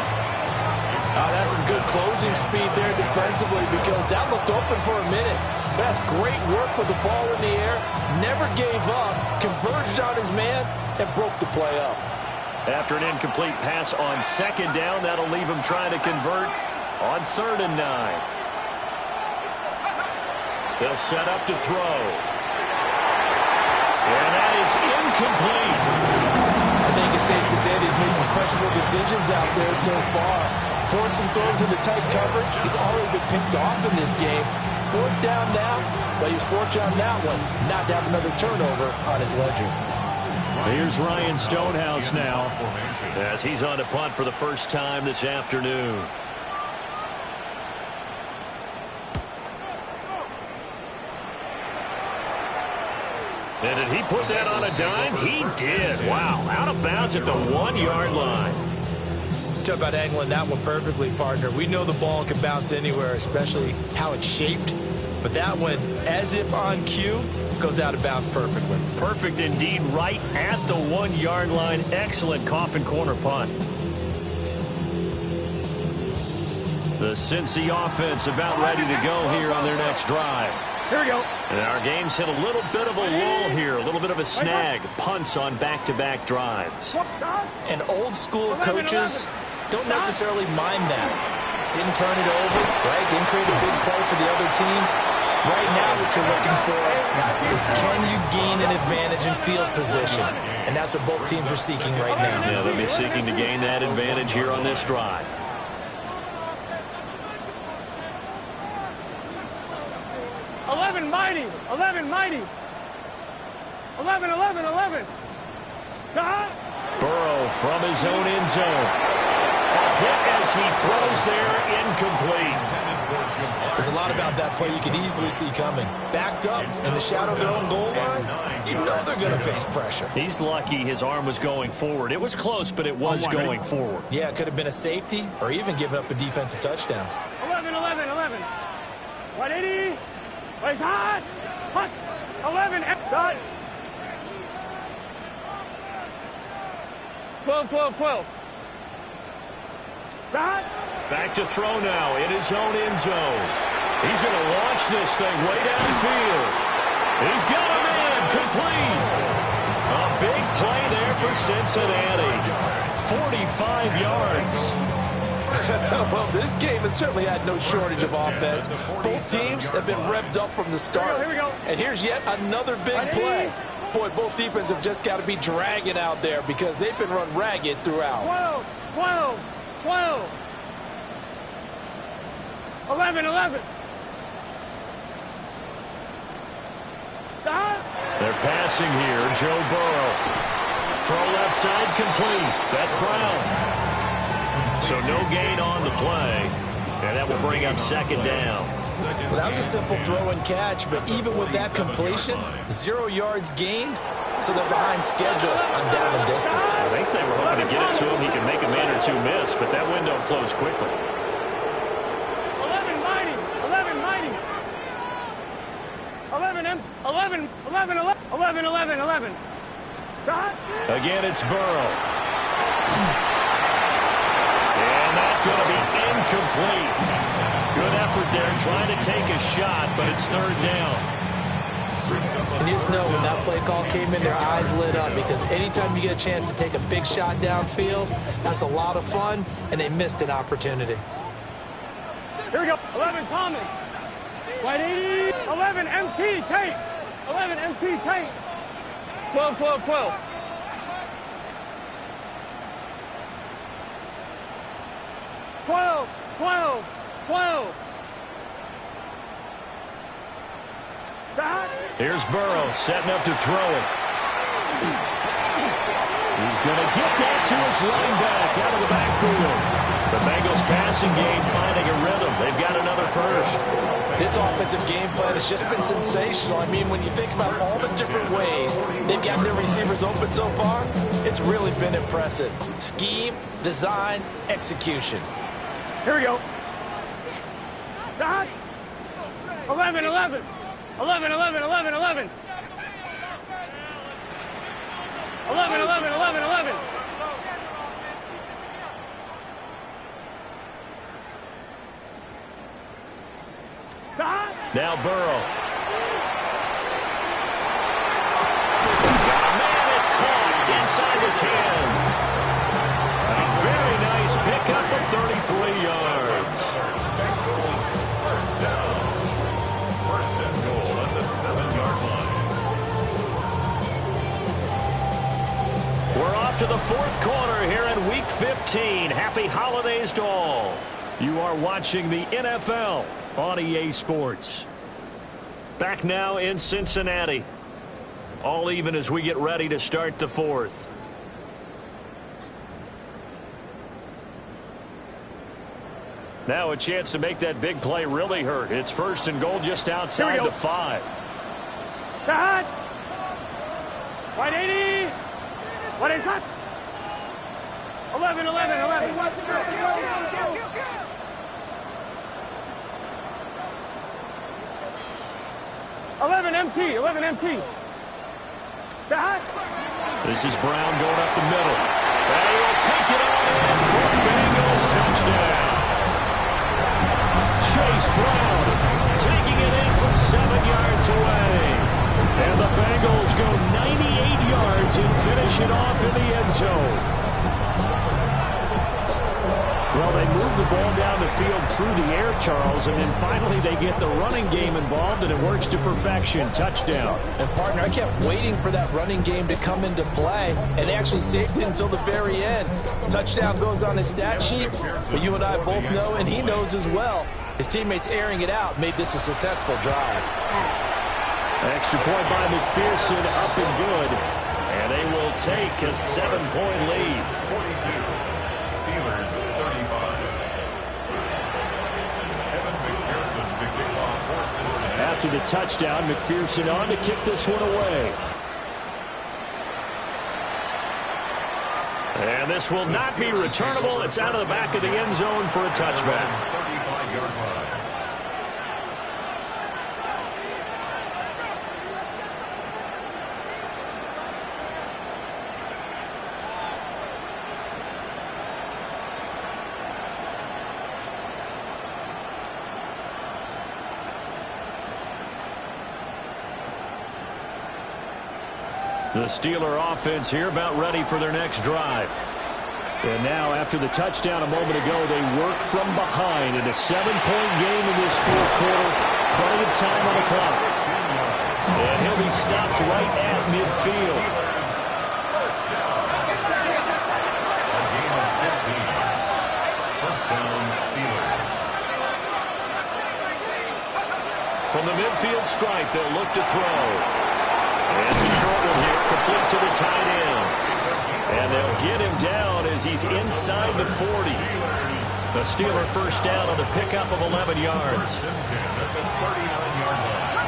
That's some good closing speed there defensively, because that looked open for a minute. That's great work with the ball in the air. Never gave up, converged on his man, and broke the play up. After an incomplete pass on 2nd down, that'll leave him trying to convert on 3rd and 9. They'll set up to throw. And that is incomplete. I think it's safe to say that he's made some questionable decisions out there so far. Forced some throws into tight coverage. He's already been picked off in this game. 4th down now, but he's fortunate on that one not to have another turnover on his ledger. Here's Ryan Stonehouse now, as he's on to punt for the first time this afternoon. And did he put that on a dime? He did. Wow. Out of bounds at the 1-yard line. Talk about angling that one perfectly, partner. We know the ball can bounce anywhere, especially how it's shaped. But that one, as if on cue, goes out of bounds perfectly. Perfect indeed, right at the 1-yard line. Excellent coffin corner punt. The Cincy offense about ready to go here on their next drive. Here we go. And our game's hit a little bit of a lull here, a little bit of a snag. Punts on back-to-back drives. And old school coaches don't necessarily mind that. Didn't turn it over, right? Didn't create a big play for the other team. Right now what you're looking for is, can you gain an advantage in field position? And that's what both teams are seeking right now. Yeah, they'll be seeking to gain that advantage here on this drive. Mighty, 11, mighty. 11. Burrow from his own end zone. A hit as he throws there, incomplete. There's a lot about that play you could easily see coming. Backed up in the shadow of their own goal line, you know they're going to face pressure. He's lucky his arm was going forward. It was close, but it was going forward. Yeah, it could have been a safety or even given up a defensive touchdown. 11. 180. Place hot. Hot. 11. Dot. 12. Dot. Back to throw now in his own end zone. He's going to launch this thing way downfield. He's got a man complete. A big play there for Cincinnati. 45 yards. Well, this game has certainly had no shortage of offense. Both teams have been revved up from the start. Here we go. And here's yet another big play. Boy, both defenses have just got to be dragging out there because they've been run ragged throughout. 12. 11. They're passing here. Joe Burrow. Throw left side complete. That's Brown. So no gain on the play. And that will bring up 2nd down. Well, that was a simple throw and catch, but even with that completion, 0 yards gained, so they're behind schedule on down and distance. I think they were hoping to get it to him. He could make a man or two miss, but that window closed quickly. 11 mighty. 11. Dot. Again, it's Burrow. And that's going to be incomplete. Good effort there trying to take a shot, but it's 3rd down. And you just know when that play call came in, their eyes lit up because anytime you get a chance to take a big shot downfield, that's a lot of fun, and they missed an opportunity. Here we go. 11 Thomas. White 80. 11 MT Tate. 11 MT Tate. 12, 12, 12. Twelve, 12, 12. Here's Burrow setting up to throw it. He's going to get that to his running back out of the backfield. The Bengals passing game finding a rhythm. They've got another first. This offensive game plan has just been sensational. I mean, when you think about all the different ways they've got their receivers open so far, it's really been impressive. Scheme, design, execution. Here we go. 11, 11. 11, 11, 11, 11. 11, 11, 11, 11. Now Burrow. Man, it's caught inside the 10. A very nice pickup of 33 yards. Bengals first down. First and goal at the 7-yard line. We're off to the fourth quarter here in Week 15. Happy holidays to all. You are watching the NFL on EA Sports. Back now in Cincinnati. All even as we get ready to start the fourth. Now a chance to make that big play really hurt. It's first and goal just outside the 5. God. 180. What is that? 11, 11, 11. 11 MT, 11 MT. This is Brown going up the middle. And he will take it on in for Bengals touchdown. Chase Brown taking it in from 7 yards away. And the Bengals go 98 yards and finish it off in the end zone. Well, they move the ball down the field through the air, Charles, and then finally they get the running game involved, and it works to perfection. Touchdown. And, partner, I kept waiting for that running game to come into play, and they actually saved it until the very end. Touchdown goes on his stat sheet, but you and I both know, and he knows as well, his teammates airing it out made this a successful drive. Extra point by McPherson, up and good. And they will take a 7-point lead. 42. Steelers 35. Evan McPherson, the kickoff for Cincinnati. After the touchdown, McPherson on to kick this one away. And this will not be returnable. It's out of the back of the end zone for a touchback. 35-yard line. The Steeler offense here about ready for their next drive. And now after the touchdown a moment ago, they work from behind in a 7-point game in this fourth quarter. Plenty of time on the clock. And he'll be stopped right at midfield. First down. A game of 15. First down, Steelers. From the midfield stripe, they'll look to throw. And it's a short one here, complete to the tight end. And they'll get him down as he's inside the 40. The Steeler first down on the pickup of 11 yards. At the 39-yard line.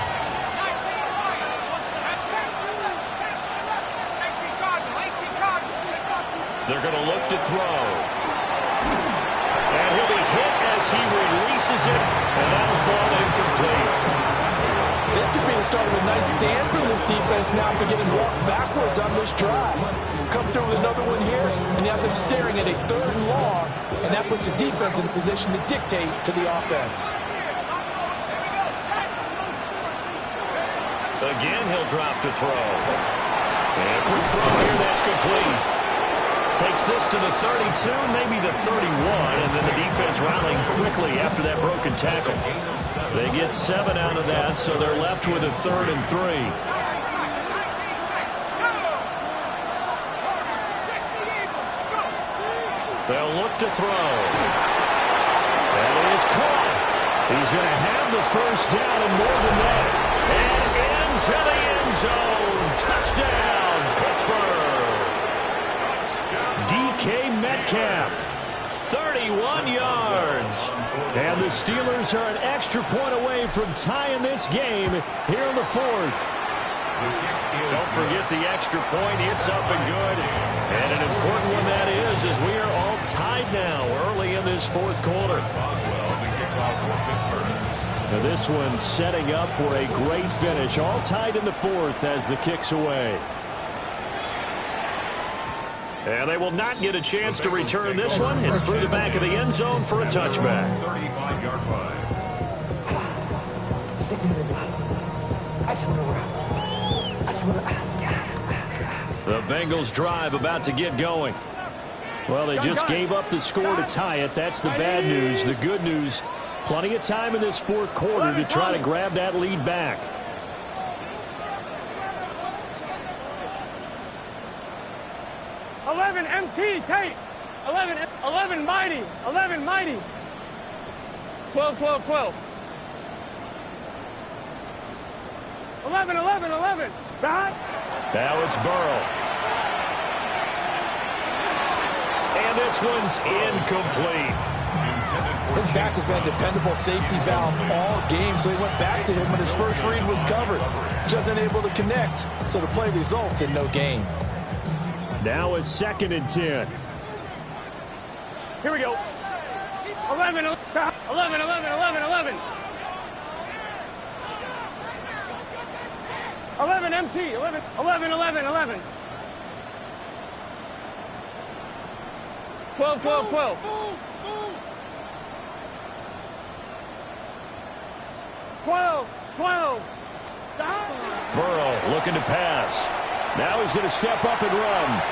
They're going to look to throw. And he'll be hit as he releases it, and that'll fall incomplete. This could be the start of a nice stand from this defense now after getting walked backwards on this drive. Come through with another one here, and you have them staring at a 3rd and long, and that puts the defense in a position to dictate to the offense. Again, he'll drop to throw. And quick throw here, that's complete. Takes this to the 32, maybe the 31, and then the defense rallying quickly after that broken tackle. They get 7 out of that, so they're left with a 3rd and 3. back to throw. That is caught. He's going to have the first down and more than that. And into the end zone. Touchdown, Pittsburgh. DK Metcalf, 31 yards. And the Steelers are an extra point away from tying this game here in the fourth. Don't forget the extra point. It's up and good. And an important one that is, as we are all tied now early in this fourth quarter. Now this one setting up for a great finish. All tied in the fourth as the kick's away. And they will not get a chance to return this one. It's through the back of the end zone for a touchback. 35-yard line. The Bengals drive about to get going. Well, they just gave up the score to tie it. That's the bad news. The good news, plenty of time in this fourth quarter to try to grab that lead back. MT, Tate. 11 mighty. 11 mighty. 12. 11. Back. Now it's Burrow. And this one's incomplete. His back has been a dependable safety valve all game, so he went back to him when his first read was covered. Just unable to connect, so the play results in no gain. Now it's 2nd and 10. Here we go. 11. 11 MT. 11. 12. 12. Burrow looking to pass. Now he's going to step up and run.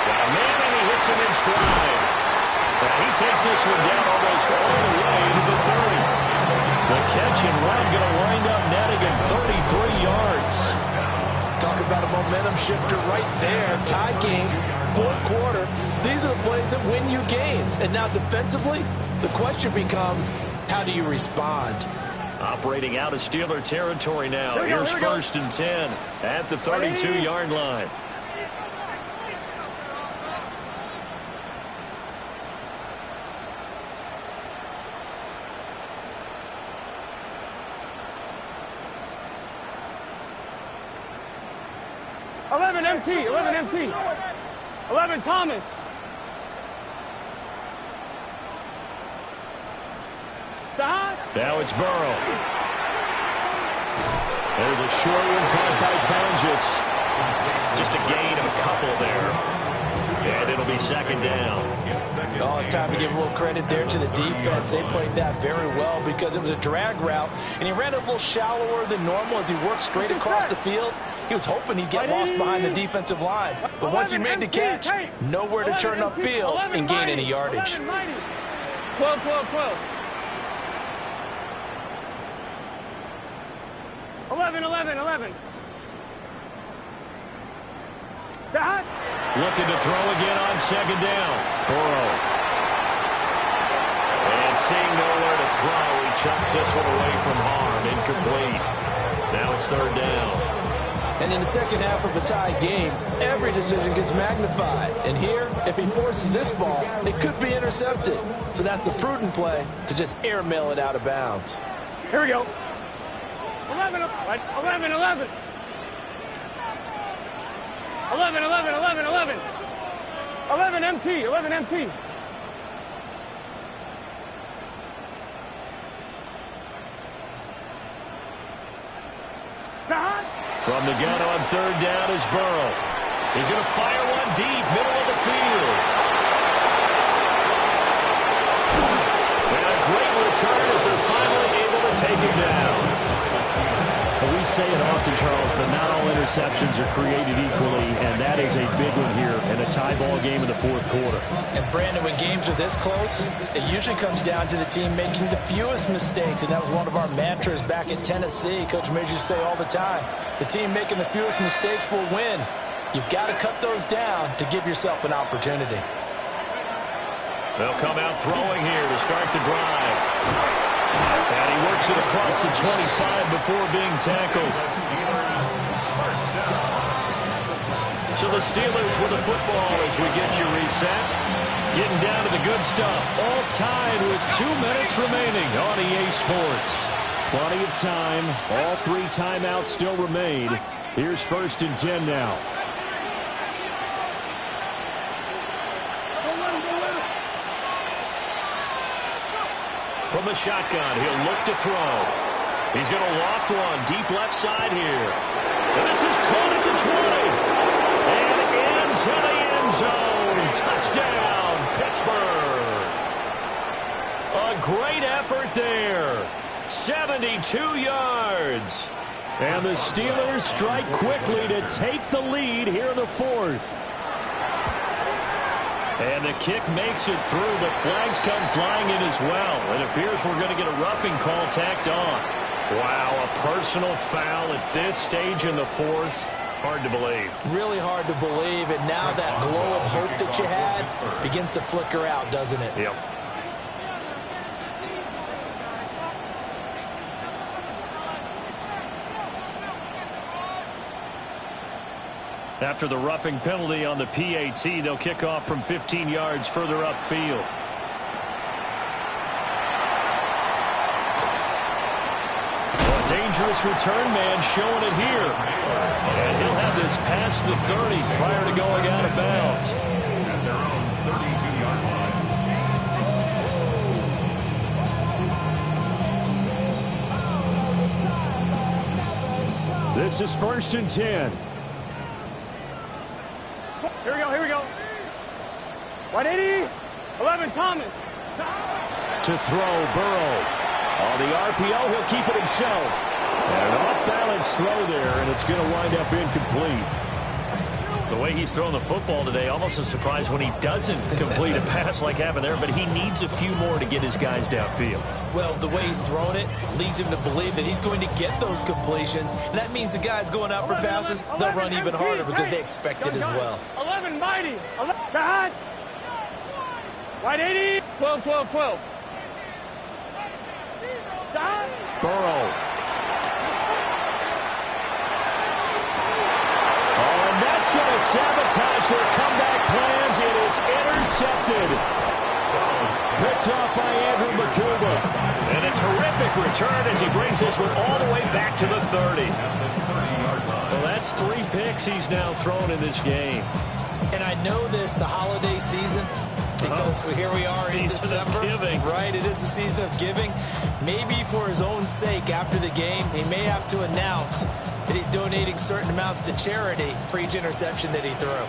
Got a man, and he hits him in stride. And he takes this one down almost all the way to the 30. The catch and run going to wind up netting at 33 yards. Talk about a momentum shifter right there. Tie game, fourth quarter. These are the plays that win you games. And now defensively, the question becomes, how do you respond? Operating out of Steeler territory now. Here's 1st and 10 at the 32-yard line. MT. 11 Thomas. Now it's Burrow. There's a short one caught by Tonjes. Just a gain of a couple there. And it'll be 2nd down. Oh, it's time to give a little credit there to the defense. They played that very well because it was a drag route, and he ran a little shallower than normal as he worked straight across the field. He was hoping he'd get lost behind the defensive line. But once he made the catch, nowhere to turn upfield and gain any yardage. 12. 11. Looking to throw again on 2nd down. Burrow. And seeing nowhere to throw, he chucks this one away from harm. Incomplete. Now it's 3rd down. And in the second half of a tie game, every decision gets magnified. And here, if he forces this ball, it could be intercepted. So that's the prudent play, to just airmail it out of bounds. Here we go. 11 MT. From the gun on 3rd down is Burrow. He's going to fire one deep, middle of the field. And a great return as they're finally able to take him down. Well, we say it often, Charles, but not all interceptions are created equally, and that is a big one here in a tie ball game in the fourth quarter. And, Brandon, when games are this close, it usually comes down to the team making the fewest mistakes, and that was one of our mantras back in Tennessee. Coach Major say all the time, the team making the fewest mistakes will win. You've got to cut those down to give yourself an opportunity. They'll come out throwing here to start the drive. And he works it across the 25 before being tackled. So the Steelers with the football as we get you reset. Getting down to the good stuff. All tied with 2 minutes remaining on EA Sports. Plenty of time. All 3 timeouts still remain. Here's 1st and 10 now. From the shotgun, he'll look to throw. He's going to loft one deep left side here. And this is caught at the 20. And into the end zone. Touchdown, Pittsburgh. A great effort there. 72 yards. And the Steelers strike quickly to take the lead here in the 4th. And the kick makes it through, but flags come flying in as well. It appears we're going to get a roughing call tacked on. Wow, a personal foul at this stage in the 4th. Hard to believe. Really hard to believe, and now that glow of hope that you had begins to flicker out, doesn't it? Yep. After the roughing penalty on the PAT, they'll kick off from 15 yards further upfield. A dangerous return man showing it here. And he'll have this past the 30 prior to going out of bounds. At their own 32-yard line. This is 1st and 10. Here we go, here we go. 180, 11, Thomas. To throw, Burrow. On the RPO, he'll keep it himself. And an off-balance throw there, and it's going to wind up incomplete. The way he's throwing the football today, almost a surprise when he doesn't complete a pass like happened there, but he needs a few more to get his guys downfield. Well, the way he's thrown it leads him to believe that he's going to get those completions, and that means the guys going out for passes, they'll run even harder because they expect it as well. 11, mighty. 11, God. 180, 12, 12, 12. God. Burrow. And that's going to sabotage their comeback plans. It is intercepted. Picked up by Andrew Makuba. And a terrific return as he brings this one all the way back to the 30. Well, that's 3 picks he's now thrown in this game. And I know this, the holiday season, because here we are in December. Giving. Right, it is the season of giving. Maybe for his own sake after the game, he may have to announce that he's donating certain amounts to charity for each interception that he threw. Here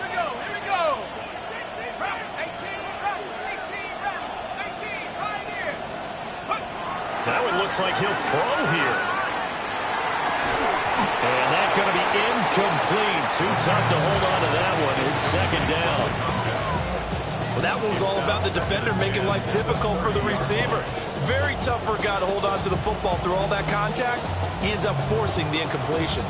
we go, here we go. 18, right here. That one looks like he'll throw here. And that's going to be incomplete. Too tough to hold on to that one. It's 2nd down. Well, that one was all about the defender making life difficult for the receiver. Very tough for a guy to hold on to the football through all that contact. He ends up forcing the incompletion.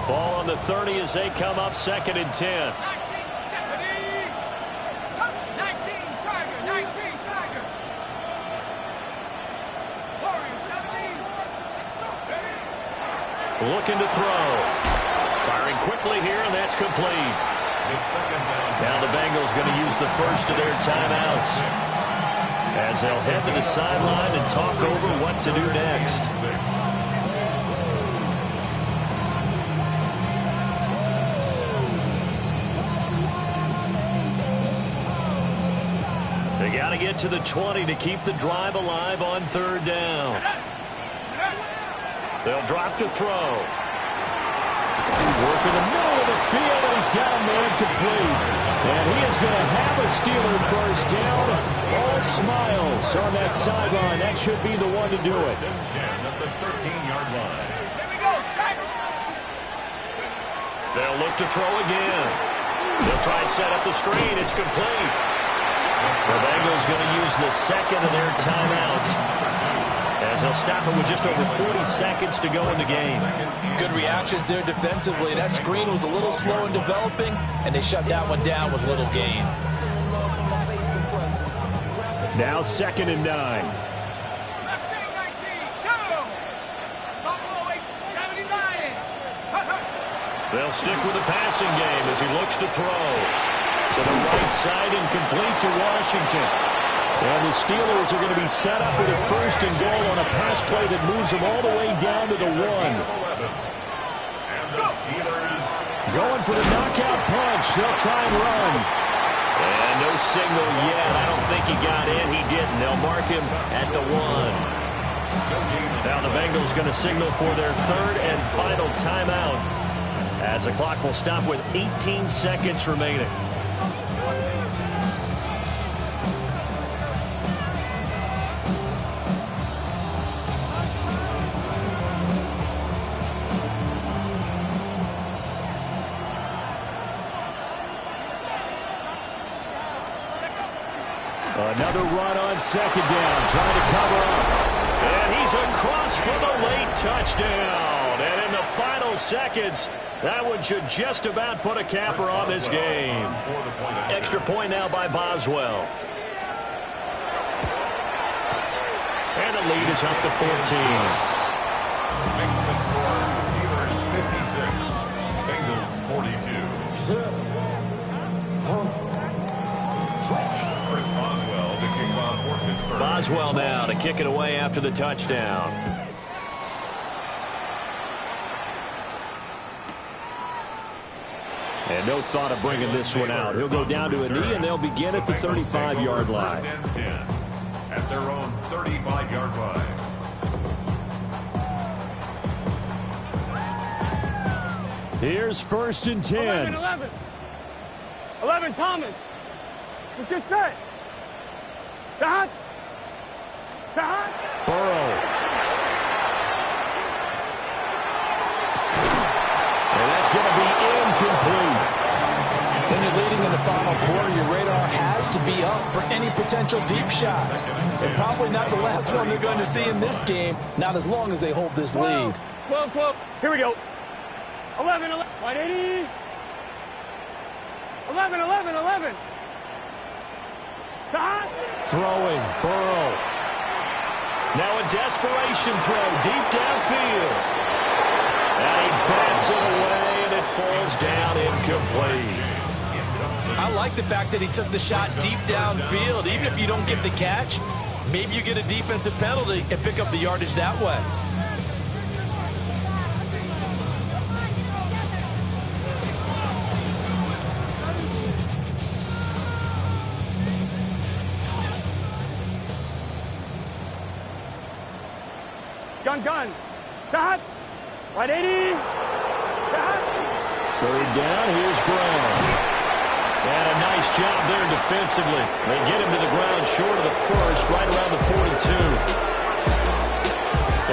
Ball on the 30 as they come up 2nd and 10. 19, Tiger. Looking to throw. Firing quickly here, and that's complete. Now the Bengals going to use the first of their timeouts as they'll head to the sideline and talk over what to do next. They got to get to the 20 to keep the drive alive on 3rd down. They'll drop to throw. Work in the middle of the field, and he's got a man complete. And he is going to have a Steeler first down. All smiles on that sideline. That should be the one to do it. 10 at the 13-yard line. Here we go, Tiger. They'll look to throw again. They'll try and set up the screen. It's complete. The Bengals going to use the second of their timeouts as they'll stop it with just over 40 seconds to go in the game. Good reactions there defensively. That screen was a little slow in developing, and they shut that one down with little gain. Now 2nd and 9. They'll stick with the passing game as he looks to throw. To the right side and complete to Washington. And the Steelers are going to be set up with a 1st and goal on a pass play that moves them all the way down to the 1. And the Steelers going for the knockout punch. They'll try and run. And no signal yet. I don't think he got in. He didn't. They'll mark him at the 1. Now the Bengals going to signal for their 3rd and final timeout as the clock will stop with 18 seconds remaining. Another run on 2nd down, trying to cover up. And he's across for the late touchdown. And in the final seconds, that one should just about put a capper on this game. Extra point now by Boswell. And the lead is up to 14. makes the score Steelers 56, Bengals 42. Chris Boswell to kick off for Pittsburgh. Boswell now to kick it away after the touchdown. And no thought of bringing this one out. He'll go down to a knee, and they'll begin at the 35-yard line. 1st and 10 at their own 35-yard line. Here's 1st and 10. 11, Thomas. Let's get set. Dot. Burrow. And that's going to be incomplete. When you're leading in the final quarter, your radar has to be up for any potential deep shots. And probably not the last one they're going to see in this game, not as long as they hold this lead. 12. Here we go. 11. 180. 11. Dot. Throwing. Burrow. Now a desperation throw deep downfield. And he bats it away, and it falls down incomplete. I like the fact that he took the shot deep downfield. Even if you don't get the catch, maybe you get a defensive penalty and pick up the yardage that way. Gun. Dot. 180. Dot. 3rd down. Here's Brown. And a nice job there defensively. They get him to the ground short of the 1st, right around the 42.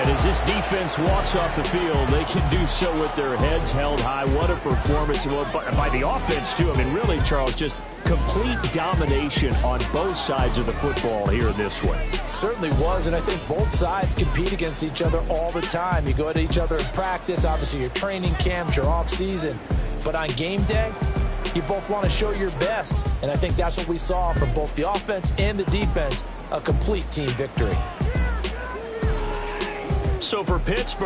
And as this defense walks off the field, they can do so with their heads held high. What a performance by the offense, too. I mean, really, Charles, just complete domination on both sides of the football here in this one. Certainly was, and I think both sides compete against each other all the time. You go at each other in practice, obviously your training camps, your off-season. But on game day, you both want to show your best. And I think that's what we saw from both the offense and the defense, a complete team victory. So for Pittsburgh,